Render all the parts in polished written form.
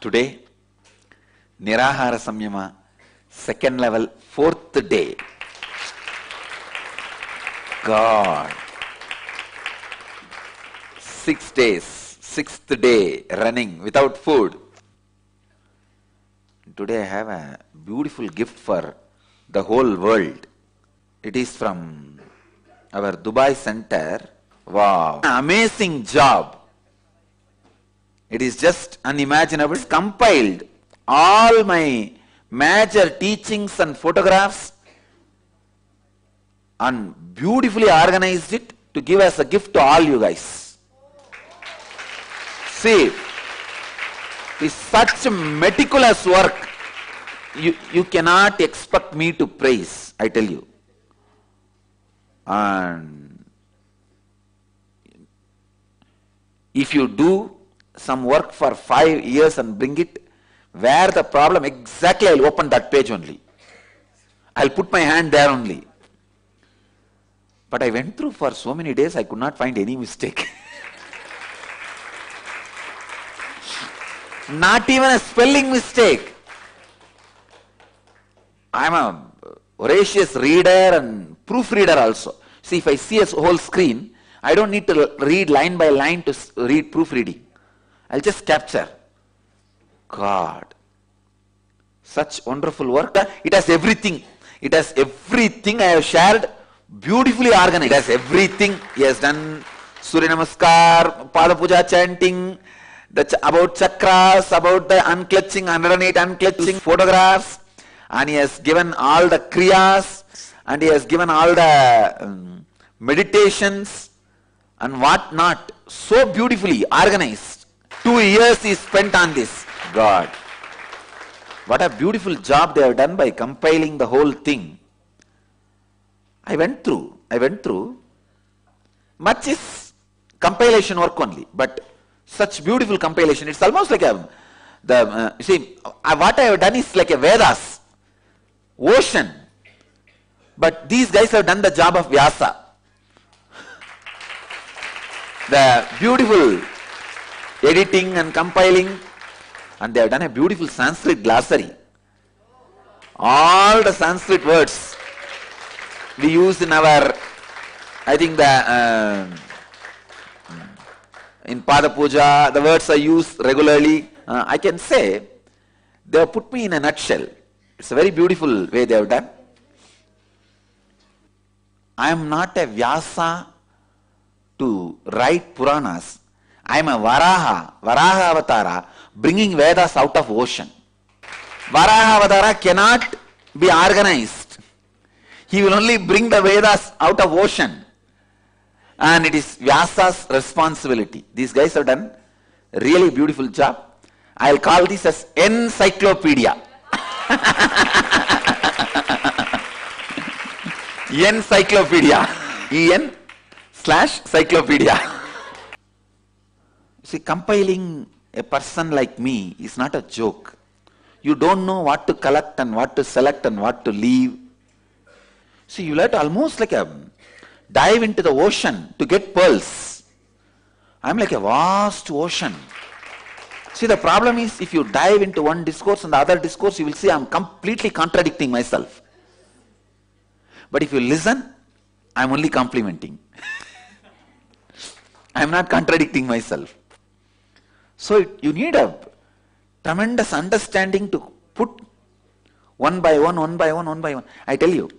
Today, Nirahara Samyama, second level, fourth day. God. 6 days, sixth day running without food. Today I have a beautiful gift for the whole world. It is from our Dubai center. Wow. Amazing job. It is just unimaginable. Compiled all my major teachings and photographs and beautifully organized it to give as a gift to all you guys. See, it's such meticulous work. You cannot expect me to praise, I tell you. And if you do some work for 5 years and bring it, where the problem exactly, I'll open that page only. I'll put my hand there only. But I went through for so many days, I could not find any mistake. Not even a spelling mistake. I'm a voracious reader and proofreader also. See, if I see a whole screen, I don't need to read line by line to read proofreading. I'll just capture. God. Such wonderful work. It has everything. It has everything I have shared. Beautifully organized. It has everything. He has done Surya Namaskar, Pada Puja chanting, about chakras, about the unclutching, 108 unclutching photographs, and he has given all the kriyas, and he has given all the meditations and what not. So beautifully organized. 2 years he spent on this. God. What a beautiful job they have done by compiling the whole thing. I went through. Much is compilation work only, but such beautiful compilation. It's almost like what I have done is like a Vedas, ocean. But these guys have done the job of Vyasa. The beautiful editing and compiling, and they have done a beautiful Sanskrit glossary. All the Sanskrit words we use in our, I think in Pada Puja, the words are used regularly. I can say they have put me in a nutshell. It's a very beautiful way they have done. I am not a Vyasa to write Puranas. I am a Varaha Avatara, bringing Vedas out of ocean. Varaha Avatara cannot be organized. He will only bring the Vedas out of ocean. And it is Vyasa's responsibility. These guys have done a really beautiful job. I'll call this as encyclopedia. Encyclopedia. En/cyclopedia. See, compiling a person like me is not a joke. You don't know what to collect and what to select and what to leave. See, you have to almost like dive into the ocean to get pearls. I'm like a vast ocean. See, the problem is if you dive into one discourse and the other discourse, you will see I'm completely contradicting myself. But if you listen, I'm only complimenting. I'm not contradicting myself. So you need a tremendous understanding to put one by one. I tell you,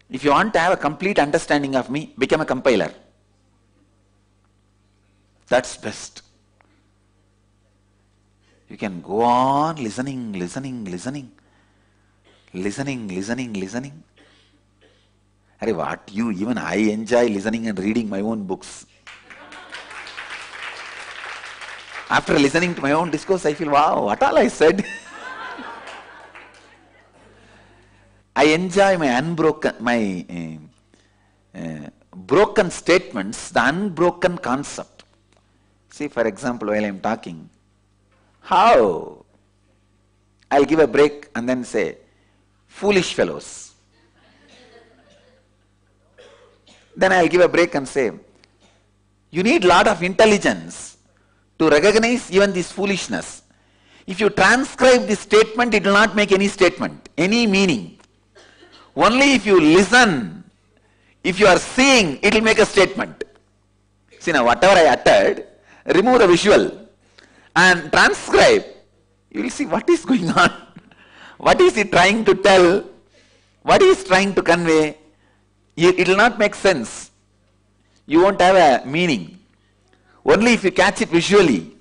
if you want to have a complete understanding of me, become a compiler. That's best. You can go on listening. Even I enjoy listening and reading my own books. After listening to my own discourse, I feel, wow, what all I said. I enjoy my broken statements, the unbroken concept. See, for example, while I am talking, how? I'll give a break and then say, foolish fellows. Then I'll give a break and say, you need a lot of intelligence to recognize even this foolishness. If you transcribe the statement, it will not make any statement, any meaning. Only if you listen, if you are seeing, it will make a statement. See now, whatever I uttered, remove the visual and transcribe. You will see what is going on. What is he trying to tell? What he is trying to convey? It will not make sense. You won't have a meaning. Only if you catch it visually,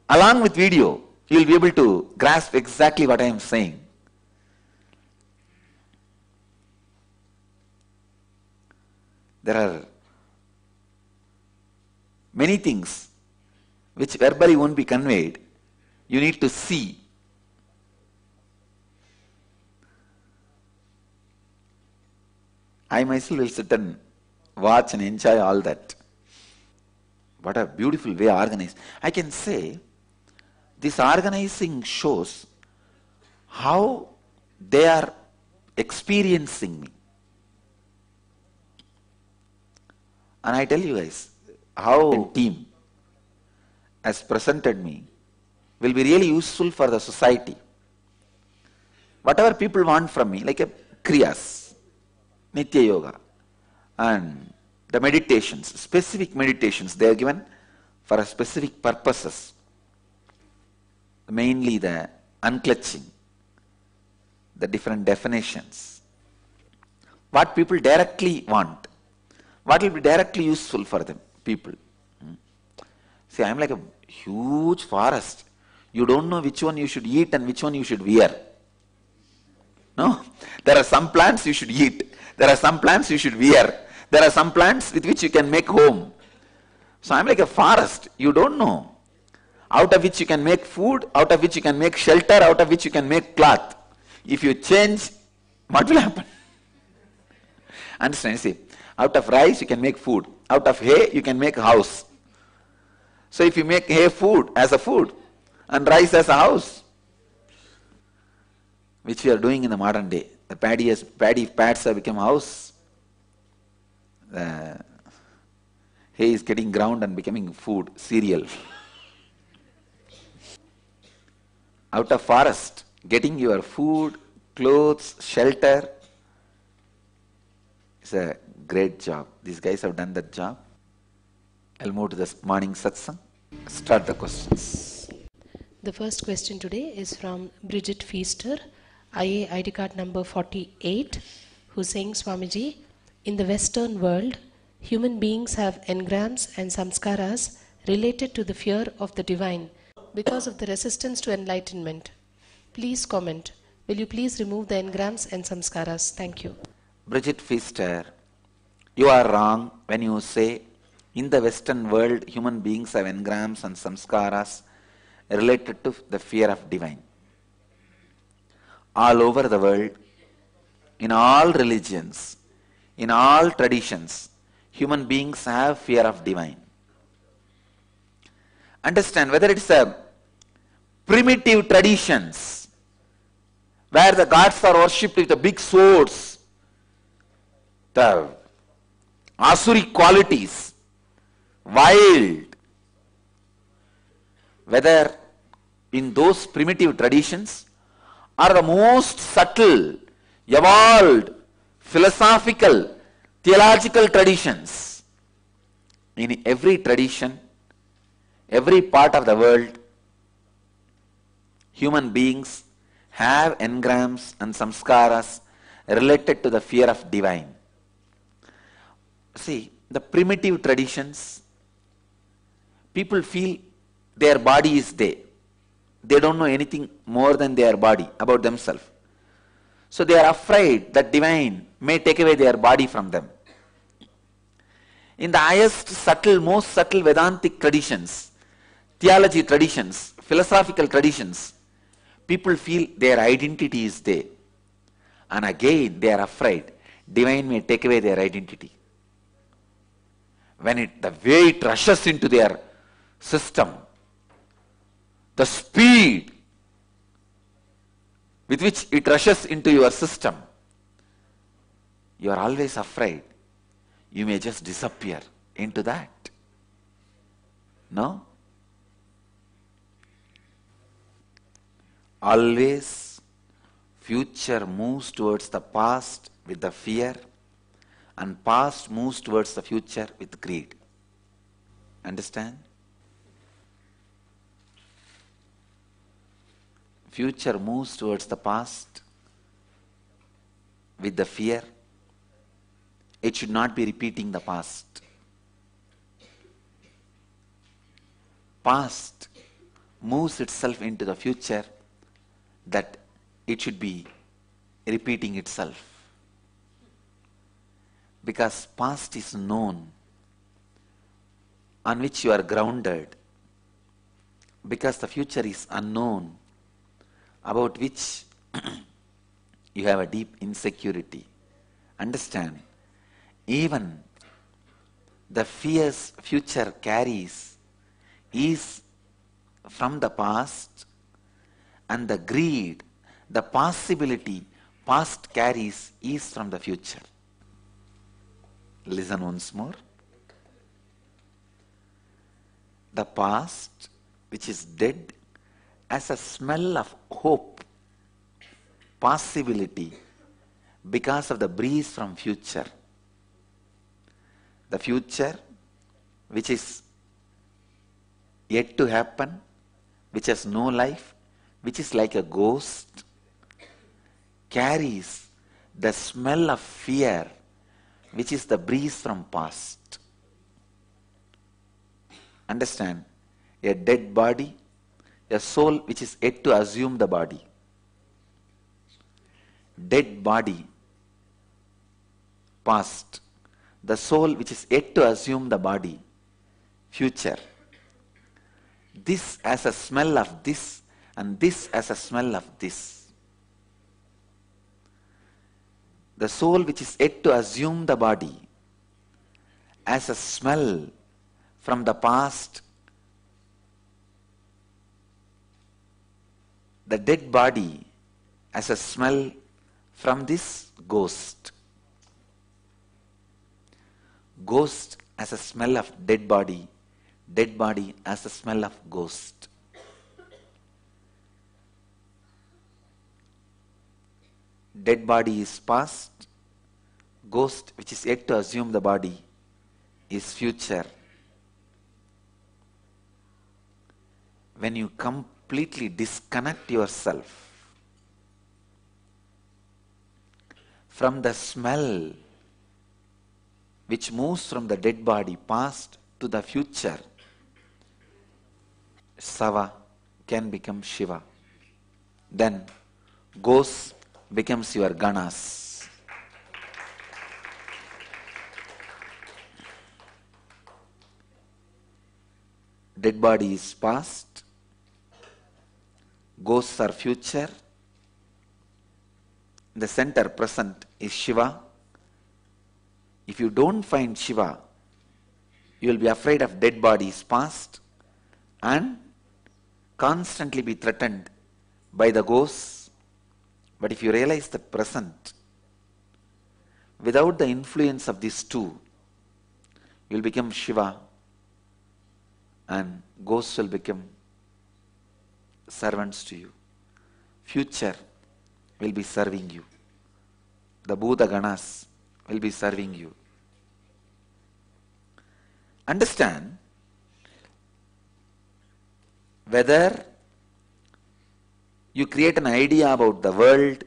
along with video, you will be able to grasp exactly what I am saying. There are many things which verbally won't be conveyed. You need to see. I myself will sit and watch and enjoy all that. What a beautiful way organized. I can say this organizing shows how they are experiencing me. And I tell you guys, how a team has presented me will be really useful for the society. Whatever people want from me, like a Kriyas, Nitya Yoga, and the meditations, specific meditations, they are given for a specific purposes. Mainly the unclutching, the different definitions. What people directly want, what will be directly useful for them, people. See, I am like a huge forest. You don't know which one you should eat and which one you should wear. No? There are some plants you should eat. There are some plants you should wear. There are some plants with which you can make home. So I am like a forest. You don't know. Out of which you can make food, out of which you can make shelter, out of which you can make cloth. If you change, what will happen? Understand? See, out of rice you can make food. Out of hay you can make a house. So if you make hay food as a food and rice as a house, which we are doing in the modern day, the paddy pads have become a house. The hay is getting ground and becoming food, cereal. Out of forest, getting your food, clothes, shelter is a great job. These guys have done that job. I'll move to the morning satsang. Start the questions. The first question today is from Bridget Feaster, IA ID card number 48, who's saying, Swamiji, in the Western world, human beings have engrams and samskaras related to the fear of the divine because of the resistance to enlightenment. Please comment. Will you please remove the engrams and samskaras? Thank you. Bridget Feaster, you are wrong when you say in the Western world human beings have engrams and samskaras related to the fear of divine. All over the world, in all religions, in all traditions, human beings have fear of divine. Understand, whether it's a primitive traditions where the gods are worshipped with the big swords, the asuric qualities, wild, whether in those primitive traditions or the most subtle, evolved, philosophical, theological traditions. In every tradition, every part of the world, human beings have engrams and samskaras related to the fear of divine. See, the primitive traditions, people feel their body is they. They don't know anything more than their body, about themselves. So they are afraid that divine may take away their body from them. In the highest subtle, most subtle Vedantic traditions, theology traditions, philosophical traditions, people feel their identity is they. And again they are afraid divine may take away their identity. When the way it rushes into their system, the speed with which it rushes into your system, you are always afraid you may just disappear into that. No? Always future moves towards the past with the fear, and past moves towards the future with greed. Understand? Future moves towards the past with the fear. It should not be repeating the past. Past moves itself into the future that it should be repeating itself. Because past is known, on which you are grounded. Because the future is unknown, about which you have a deep insecurity. Understand? Even the fears future carries is from the past, and the greed, the possibility past carries is from the future. Listen once more. The past, which is dead, has a smell of hope, possibility, because of the breeze from future. The future, which is yet to happen, which has no life, which is like a ghost, carries the smell of fear, which is the breeze from past. Understand? A dead body, a soul which is yet to assume the body. Dead body, past. The soul which is yet to assume the body, future. This has a smell of this, and this has a smell of this. The soul which is yet to assume the body has a smell from the past. The dead body has a smell from this ghost. Ghost has a smell of dead body. Dead body has a smell of ghost. Dead body is past. Ghost, which is yet to assume the body, is future. When you completely disconnect yourself from the smell which moves from the dead body past to the future, Sava can become Shiva. Then ghost becomes your Ganas. Dead body is past, ghosts are future, the center present is Shiva. If you don't find Shiva, you will be afraid of dead bodies past and constantly be threatened by the ghosts. But if you realize the present, without the influence of these two, you will become Shiva, and ghosts will become servants to you. Future will be serving you. The Bhuta Ganas will be serving you. Understand, whether you create an idea about the world,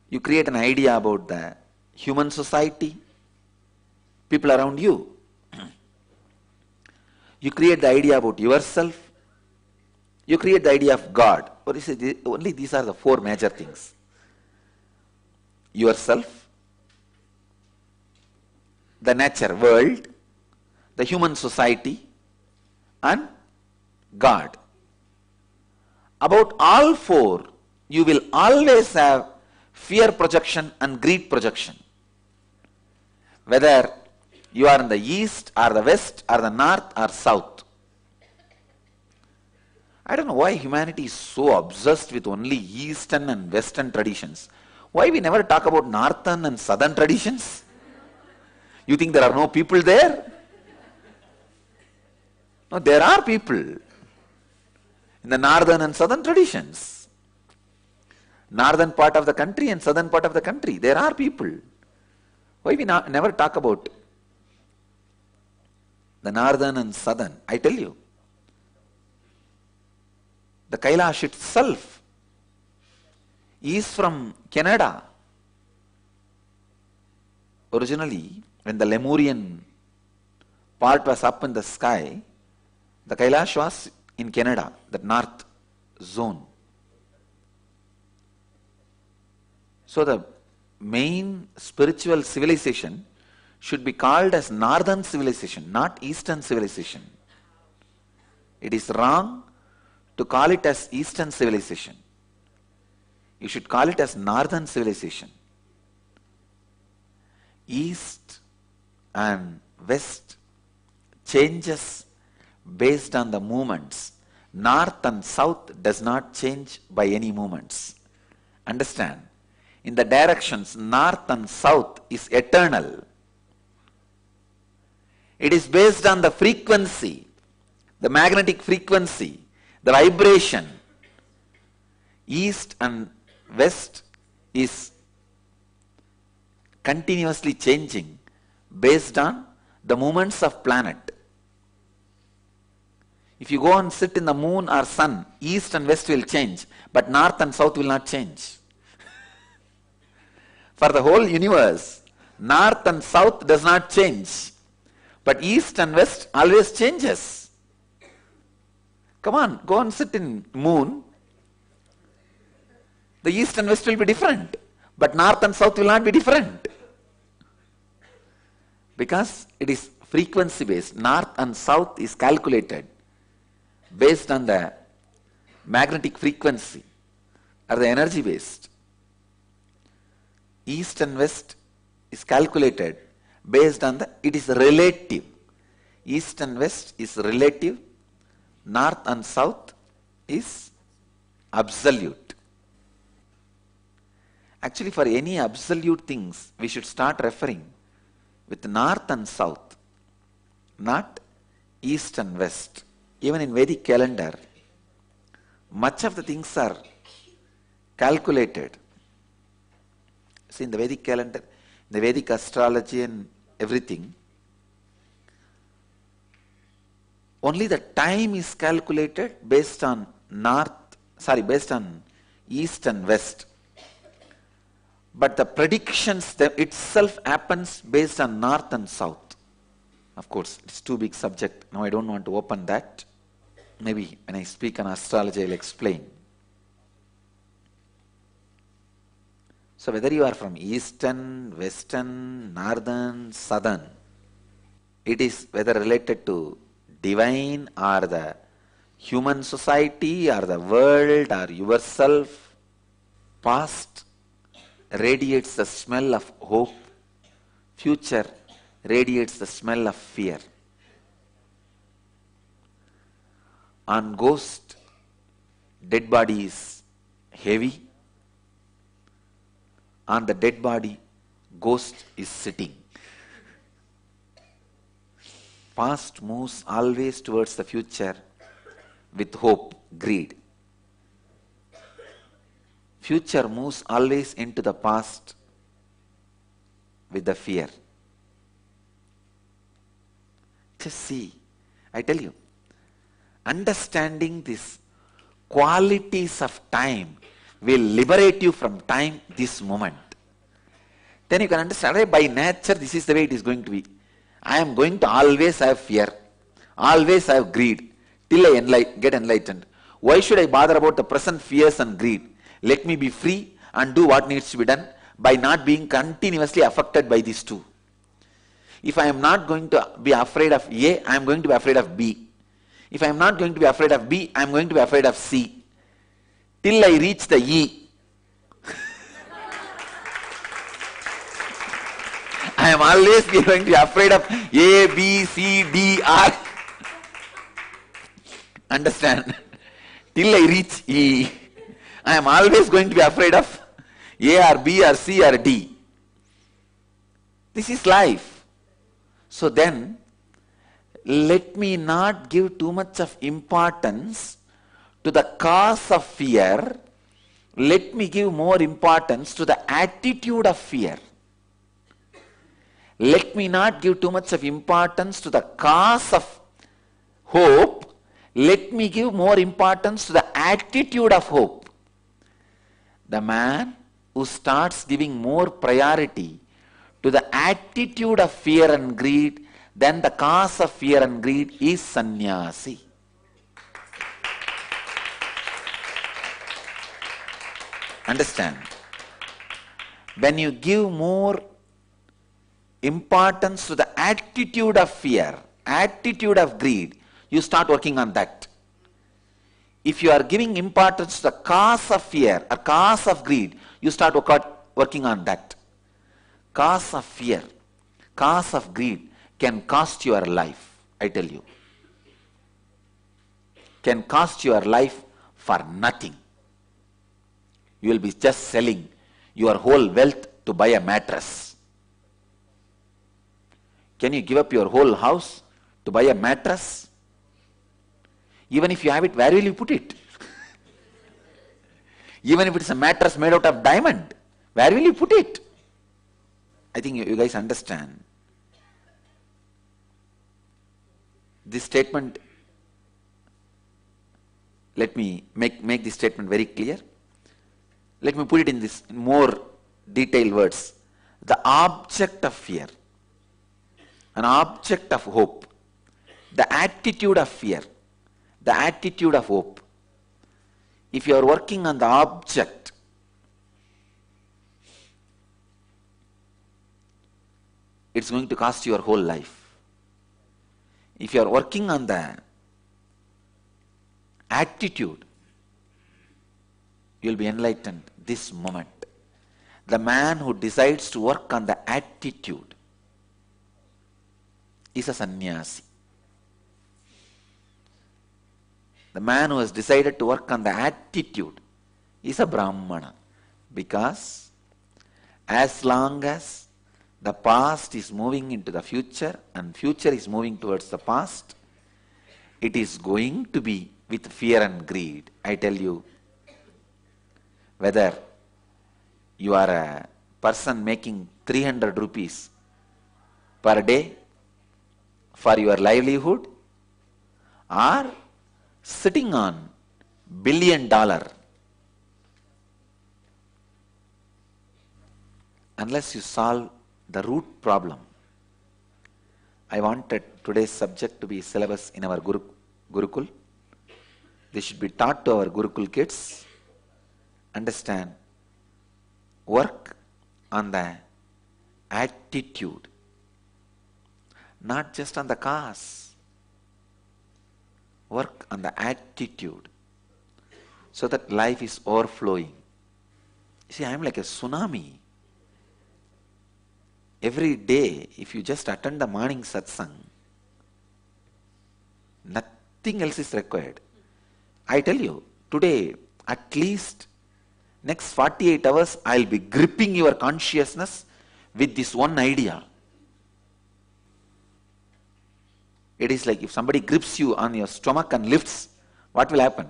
you create an idea about the human society, people around you, you create the idea about yourself, you create the idea of God. Or is it only these are the four major things. Yourself, the nature world, the human society, and God. About all four, you will always have fear projection and greed projection. Whether you are in the east or the west or the north or south. I don't know why humanity is so obsessed with only eastern and western traditions. Why we never talk about northern and southern traditions? You think there are no people there? No, there are people. in the northern and southern traditions. Northern part of the country and southern part of the country, there are people. Why we never talk about the northern and southern? I tell you, the Kailash itself is from Canada. Originally, when the Lemurian part was up in the sky, the Kailash was in Canada, the north zone. So the main spiritual civilization should be called as northern civilization, not eastern civilization. It is wrong to call it as eastern civilization. You should call it as northern civilization. East and west changes based on the movements. North and south does not change by any movements. Understand? In the directions north and south is eternal. It is based on the frequency, the magnetic frequency, the vibration. East and west is continuously changing based on the movements of planet. If you go and sit in the moon or sun, east and west will change, but north and south will not change. For the whole universe, north and south does not change, but east and west always changes. Come on, go and sit in moon. The east and west will be different, but north and south will not be different. Because it is frequency based. North and south is calculated based on the magnetic frequency or the energy based. East and west is calculated based on it is relative. East and west is relative. North and south is absolute. Actually, for any absolute things, we should start referring with north and south, not east and west. Even in Vedic calendar, much of the things are calculated. See, in the Vedic calendar, the Vedic astrology and everything, only the time is calculated based on based on east and west. But the predictions itself happens based on north and south. Of course, it's too big subject. Now I don't want to open that. Maybe when I speak on astrology, I'll explain. So whether you are from eastern, western, northern, southern, it is whether related to divine or the human society or the world or yourself, past radiates the smell of hope, future radiates the smell of fear. On ghost, dead body is heavy. On the dead body, ghost is sitting. Past moves always towards the future with hope, greed. Future moves always into the past with the fear. Just see, I tell you, understanding these qualities of time will liberate you from time this moment. Then you can understand, by nature this is the way it is going to be. I am going to always have fear, always have greed, till I get enlightened. Why should I bother about the present fears and greed? Let me be free and do what needs to be done by not being continuously affected by these two. If I am not going to be afraid of A, I am going to be afraid of B. If I am not going to be afraid of B, I am going to be afraid of C. Till I reach the E. I am always going to be afraid of A, B, C, D, R. Understand? Till I reach E, I am always going to be afraid of A or B or C or D. This is life. So then, let me not give too much of importance to the cause of fear, let me give more importance to the attitude of fear. Let me not give too much of importance to the cause of hope. Let me give more importance to the attitude of hope. The man who starts giving more priority to the attitude of fear and greed than the cause of fear and greed is sannyasi. Understand? When you give more importance to the attitude of fear, attitude of greed, you start working on that. If you are giving importance to the cause of fear or cause of greed, you start working on that. Cause of fear, cause of greed can cost your life, I tell you. Can cost your life for nothing. You will be just selling your whole wealth to buy a mattress. Can you give up your whole house to buy a mattress? Even if you have it, where will you put it? Even if it's a mattress made out of diamond, where will you put it? I think you guys understand. This statement, let me make this statement very clear. Let me put it in this more detailed words. The object of fear, an object of hope, the attitude of fear, the attitude of hope. If you are working on the object, it's going to cost your whole life. If you are working on the attitude, you will be enlightened this moment. The man who decides to work on the attitude is a sannyasi. The man who has decided to work on the attitude is a brahmana, because as long as the past is moving into the future and future is moving towards the past, it is going to be with fear and greed. I tell you, whether you are a person making 300 rupees per day for your livelihood, or sitting on $1 billion, unless you solve the root problem. I wanted today's subject to be syllabus in our Gurukul. This should be taught to our Gurukul kids. Understand, work on the attitude, not just on the cause. Work on the attitude so that life is overflowing. See, I am like a tsunami. Every day, if you just attend the morning satsang, nothing else is required. I tell you, today, at least next 48 hours, I will be gripping your consciousness with this one idea. It is like if somebody grips you on your stomach and lifts, what will happen?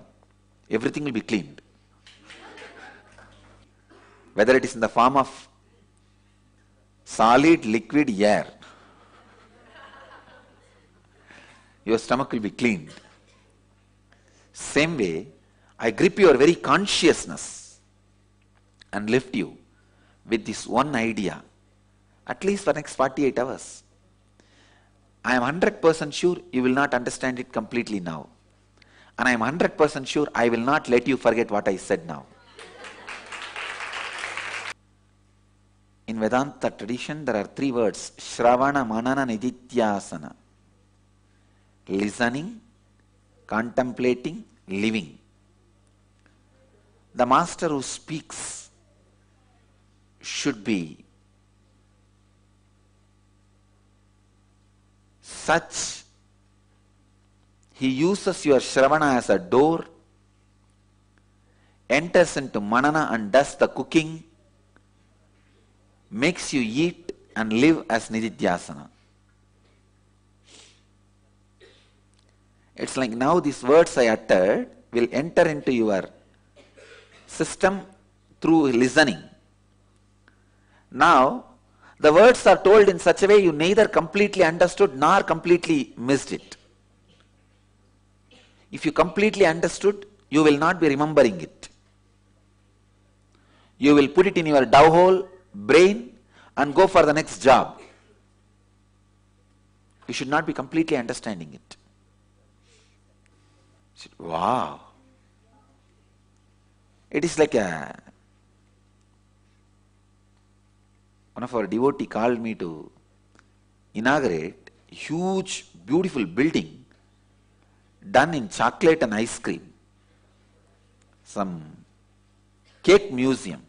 Everything will be cleaned. Whether it is in the form of solid, liquid, air, your stomach will be cleaned. Same way, I grip your very consciousness and lift you with this one idea, at least for next 48 hours. I am 100% sure you will not understand it completely now. And I am 100% sure I will not let you forget what I said now. In Vedanta tradition, there are 3 words: Shravana, Manana, Nididhyasana. Listening, contemplating, living. The master who speaks should be such. He uses your Shravana as a door, enters into Manana and does the cooking, makes you eat and live as Nididhyasana. It's like now these words I uttered, will enter into your system through listening. Now, the words are told in such a way you neither completely understood nor completely missed it. If you completely understood, you will not be remembering it. You will put it in your dove hole, brain, and go for the next job. You should not be completely understanding it. Wow. It is like one of our devotee called me to inaugurate a huge, beautiful building done in chocolate and ice cream. Some cake museum.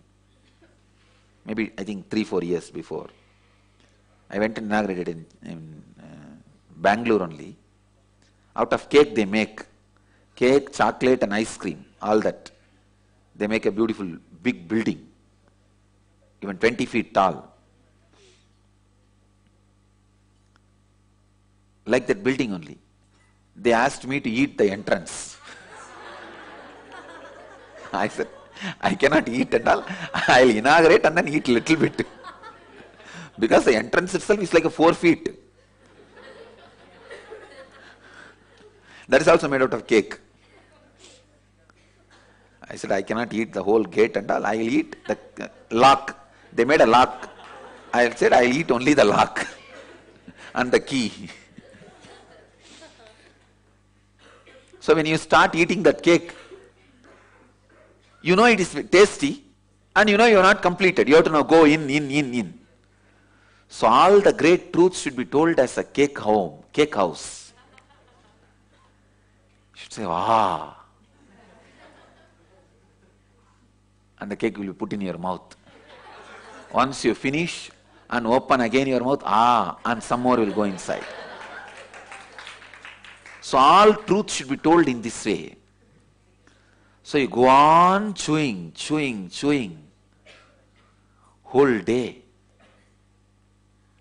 Maybe, I think, 3-4 years before. I went and inaugurated in Bangalore only. Out of cake they make cake, chocolate and ice cream, all that. They make a beautiful big building, even 20 feet tall. Like that building only. They asked me to eat the entrance. I said, I cannot eat and all. I'll inaugurate and then eat little bit. Because the entrance itself is like a 4 feet. That is also made out of cake. I said, I cannot eat the whole gate and all. I will eat the lock. They made a lock. I said, I will eat only the lock and the key. So when you start eating that cake, you know it is tasty and you know you are not completed. You have to now go in. So all the great truths should be told as a cake house. You should say, ah. And the cake will be put in your mouth. Once you finish and open again your mouth, and some more will go inside. So all truth should be told in this way. So you go on chewing, whole day,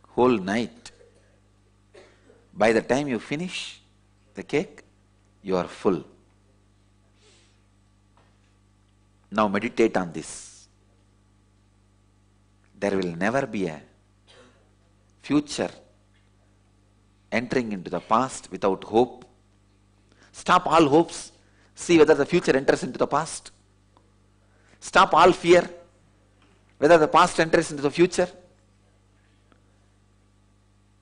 whole night. By the time you finish the cake, you are full. Now meditate on this. There will never be a future entering into the past without hope. Stop all hopes. See whether the future enters into the past. Stop all fear. Whether the past enters into the future.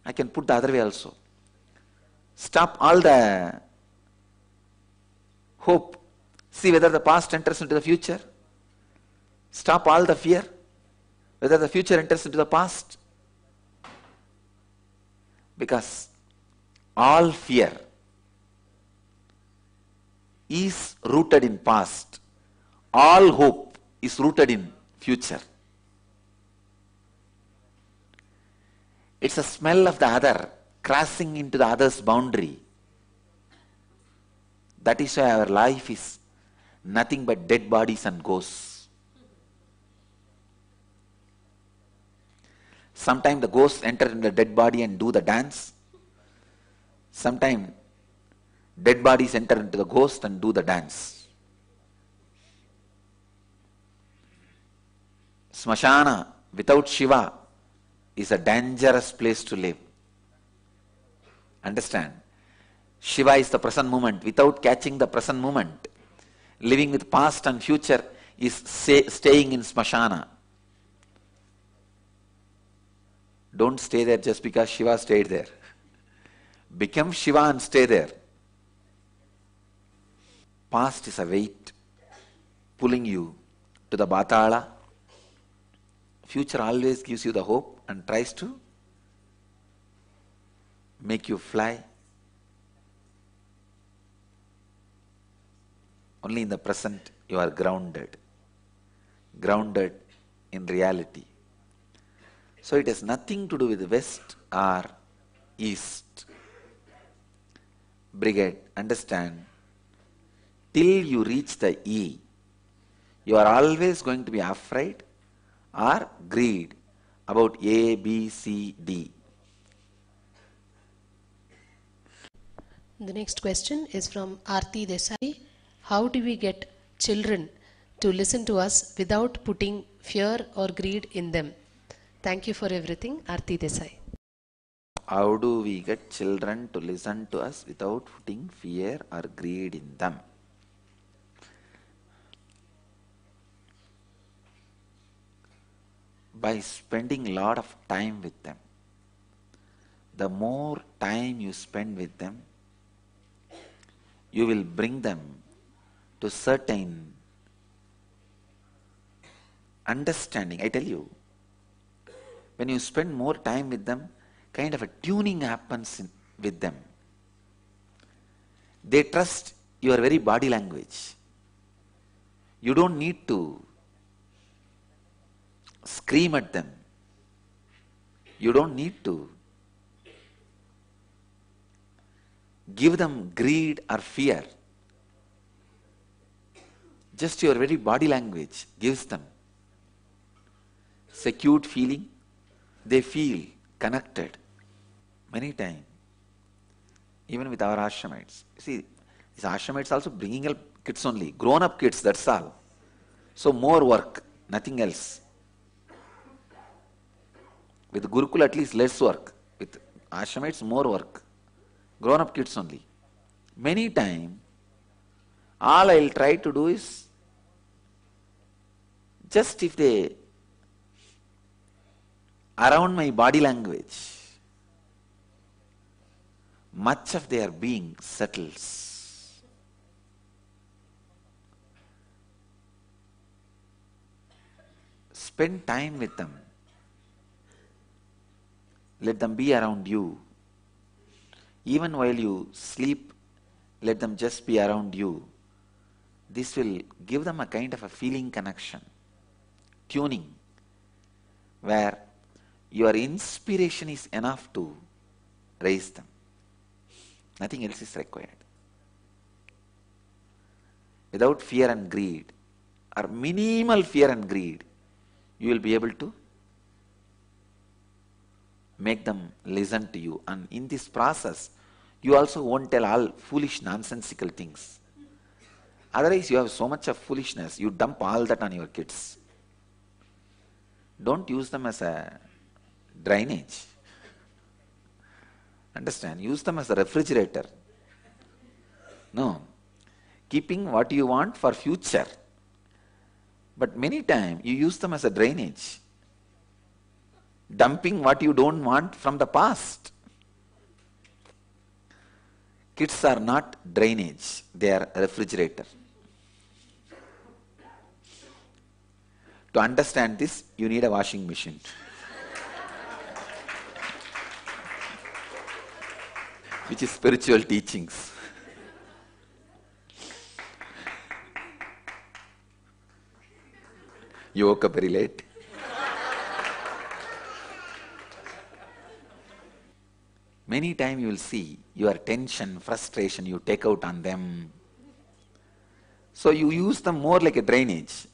I can put the other way also. Stop all the hope. See whether the past enters into the future. Stop all the fear. Whether the future enters into the past. Because all fear is rooted in past. All hope is rooted in future. It's a smell of the other crossing into the other's boundary. That is why our life is nothing but dead bodies and ghosts. Sometimes the ghosts enter in the dead body and do the dance. Sometimes dead bodies enter into the ghost and do the dance. Smashana without Shiva is a dangerous place to live. Understand? Shiva is the present moment. Without catching the present moment, living with past and future is staying in Smashana. Don't stay there just because Shiva stayed there. Become Shiva and stay there. Past is a weight pulling you to the Batala. Future always gives you the hope and tries to make you fly. Only in the present you are grounded. Grounded in reality. So it has nothing to do with West or East. Brigade, understand, till you reach the E, you are always going to be afraid or greed about A, B, C, D. The next question is from Aarti Desai. how do we get children to listen to us without putting fear or greed in them? Thank you for everything. Aarti Desai. How do we get children to listen to us without putting fear or greed in them? By spending a lot of time with them. The more time you spend with them, you will bring them to certain understanding. I tell you, when you spend more time with them, kind of a tuning happens with them. They trust your very body language. You don't need to scream at them. You don't need to give them greed or fear. Just your very body language gives them secured feeling. They feel connected. Many times, even with our ashramites. See, these ashramites also bringing up kids only. Grown-up kids, that's all. So more work, nothing else. With Gurukul at least less work. With ashramites more work. Grown-up kids only. Many times, all I'll try to do is, just if they, around my body language, much of their being settles. Spend time with them. Let them be around you. Even while you sleep, let them just be around you. This will give them a kind of a feeling connection, tuning, where your inspiration is enough to raise them. Nothing else is required. Without fear and greed, or minimal fear and greed, you will be able to make them listen to you. And in this process, you also won't tell all foolish, nonsensical things. Otherwise, you have so much of foolishness, you dump all that on your kids. Don't use them as a drainage. Understand? Use them as a refrigerator. No. Keeping what you want for future. But many times you use them as a drainage. Dumping what you don't want from the past. Kids are not drainage. They are refrigerator. To understand this, you need a washing machine. Which is spiritual teachings. You woke up very late. Many times you will see your tension, frustration, you take out on them. So you use them more like a drainage.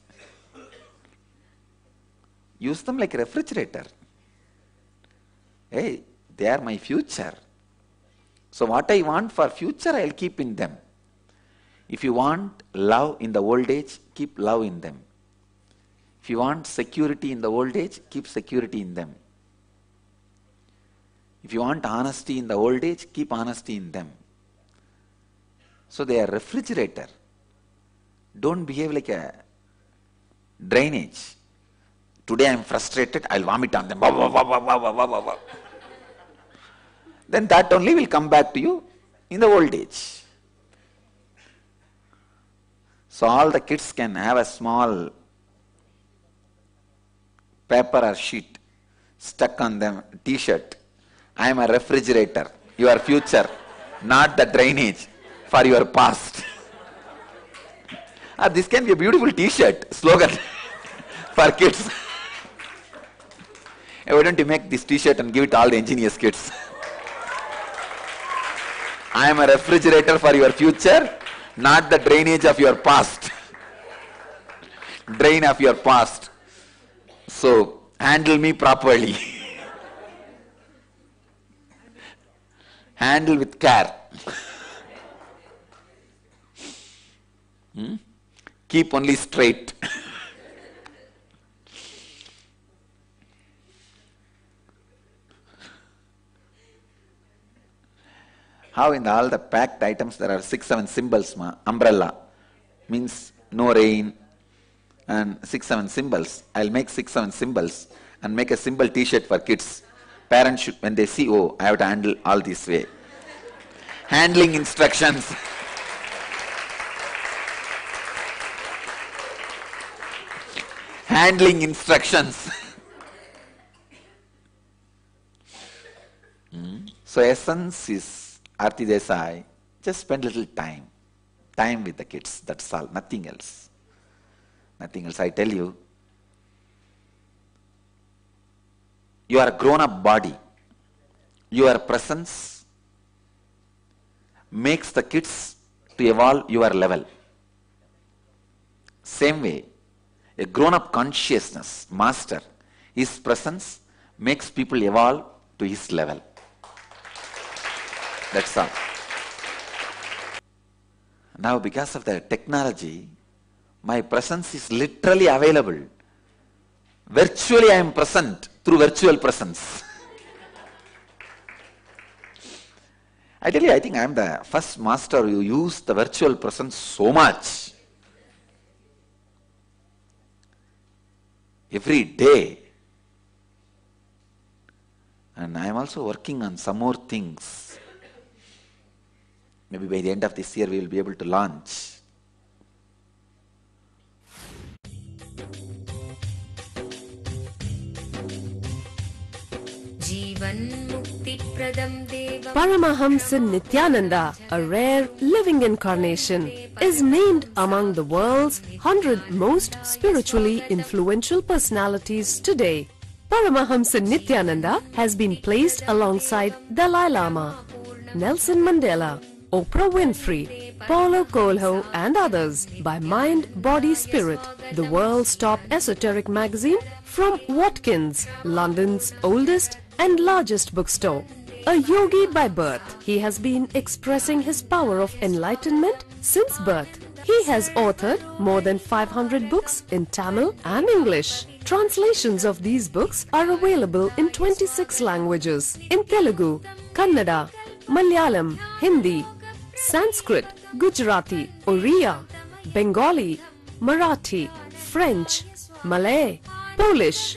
Use them like a refrigerator. Hey, they are my future. So what I want for future, I'll keep in them. If you want love in the old age, keep love in them. If you want security in the old age, keep security in them. If you want honesty in the old age, keep honesty in them. So they are refrigerator. Don't behave like a drainage. Today I am frustrated, I'll vomit on them. Then that only will come back to you in the old age. So all the kids can have a small paper or sheet stuck on them, t-shirt. I am a refrigerator, your future, not the drainage for your past. This can be a beautiful t-shirt slogan for kids. Why don't you make this t-shirt and give it to all the engineers kids? I am a refrigerator for your future, not the drainage of your past. Drain of your past. So, handle me properly. Handle with care. Keep only straight. How in all the packed items there are 6-7 symbols, umbrella means no rain, and 6-7 symbols. I'll make 6-7 symbols and make a symbol t-shirt for kids. Parents should, when they see, oh, I have to handle all this way. Handling instructions. Handling instructions. So essence is Aarti Desai, just spend little time with the kids, that's all, nothing else. Nothing else. I tell you, you are a grown-up body. Your presence makes the kids to evolve your level. Same way, a grown-up consciousness, master, his presence makes people evolve to his level. That's all. Now because of the technology, my presence is literally available. Virtually I am present through virtual presence. I tell you, I think I am the first master who used the virtual presence so much. Every day. And I am also working on some more things. Maybe by the end of this year we will be able to launch. Paramahamsa Nityananda, a rare living incarnation, is named among the world's 100 most spiritually influential personalities today. Paramahamsa Nityananda has been placed alongside Dalai Lama, Nelson Mandela, Oprah Winfrey, Paulo Coelho and others by Mind, Body, Spirit, the world's top esoteric magazine from Watkins, London's oldest and largest bookstore. A yogi by birth, he has been expressing his power of enlightenment since birth. He has authored more than 500 books in Tamil and English. Translations of these books are available in 26 languages in Telugu, Kannada, Malayalam, Hindi, Sanskrit, Gujarati, Oriya, Bengali, Marathi, French, Malay, Polish,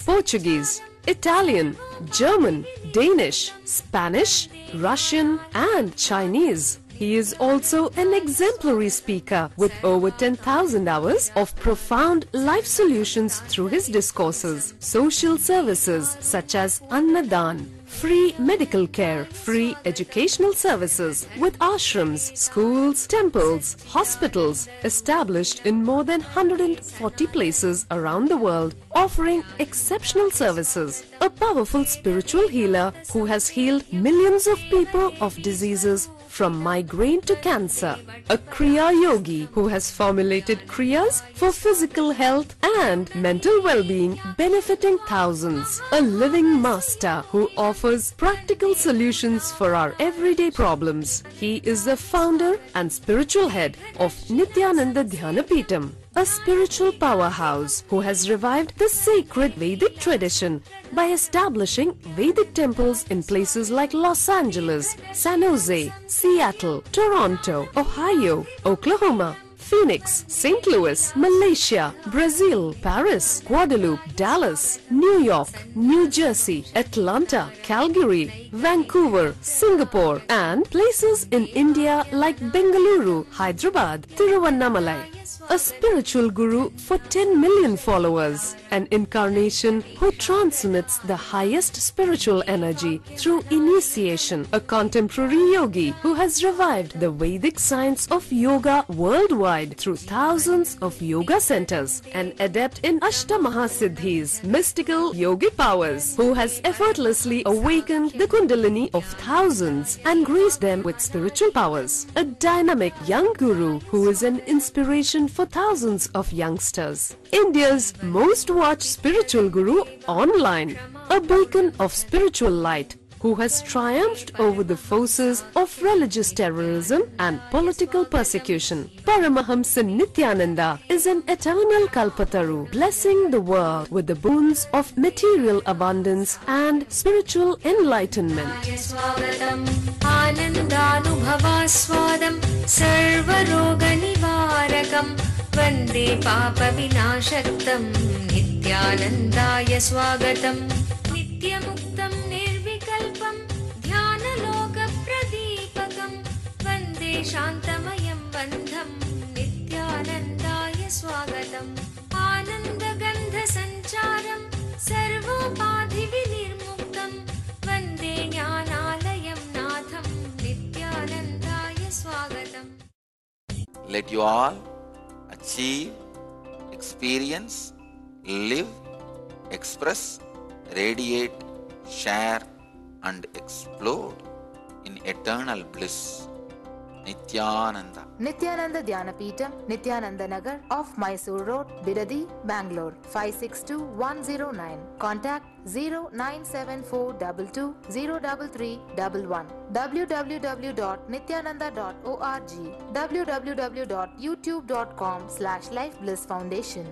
Portuguese, Italian, German, Danish, Spanish, Russian and Chinese. He is also an exemplary speaker with over 10,000 hours of profound life solutions through his discourses. Social services such as Annadan, free medical care, free educational services with ashrams, schools, temples, hospitals established in more than 140 places around the world, offering exceptional services. A powerful spiritual healer who has healed millions of people of diseases from migraine to cancer. A Kriya Yogi who has formulated Kriyas for physical health and mental well-being, benefiting thousands. A living master who offers practical solutions for our everyday problems. He is the founder and spiritual head of Nityananda Dhyanapitham, a spiritual powerhouse who has revived the sacred Vedic tradition by establishing Vedic temples in places like Los Angeles, San Jose, Seattle, Toronto, Ohio, Oklahoma, Phoenix, St. Louis, Malaysia, Brazil, Paris, Guadeloupe, Dallas, New York, New Jersey, Atlanta, Calgary, Vancouver, Singapore, and places in India like Bengaluru, Hyderabad, Tiruvannamalai. A spiritual guru for 10 million followers, an incarnation who transmits the highest spiritual energy through initiation, a contemporary yogi who has revived the Vedic science of yoga worldwide through thousands of yoga centers, an adept in Ashtamahasiddhis, mystical yogic powers, who has effortlessly awakened the Kundalini of thousands and graced them with spiritual powers, a dynamic young guru who is an inspiration for thousands of youngsters. India's most watched spiritual guru online, a beacon of spiritual light who has triumphed over the forces of religious terrorism and political persecution. Paramahamsa Nityananda is an eternal Kalpataru, blessing the world with the boons of material abundance and spiritual enlightenment. आनन्दानुभवास्वादं सर्वरोगनिवारकं वन्दे पापविनाशक्तं नित्यानन्दाय स्वागतं नित्यमुक्तं निर्विकल्पं ध्यानलोकप्रदीपकं वन्दे शान्तमयं बन्धं नित्यानन्दाय स्वागतम् आनन्दगन्धसञ्चारं सर्वोपाधिविनिर्मुक्तं वन्दे ज्ञानालयं नाथं नित्यानन्दाय स्वागतम्. Let you all achieve, experience, live, express, radiate, share and explode in eternal bliss. Nityananda. Nityananda Dhyanapitham, Nityananda Nagar off Mysore Road, Bidadi, Bangalore 562109. Contact 09742203311. www.nityananda.org. www.youtube.com/Life Bliss Foundation.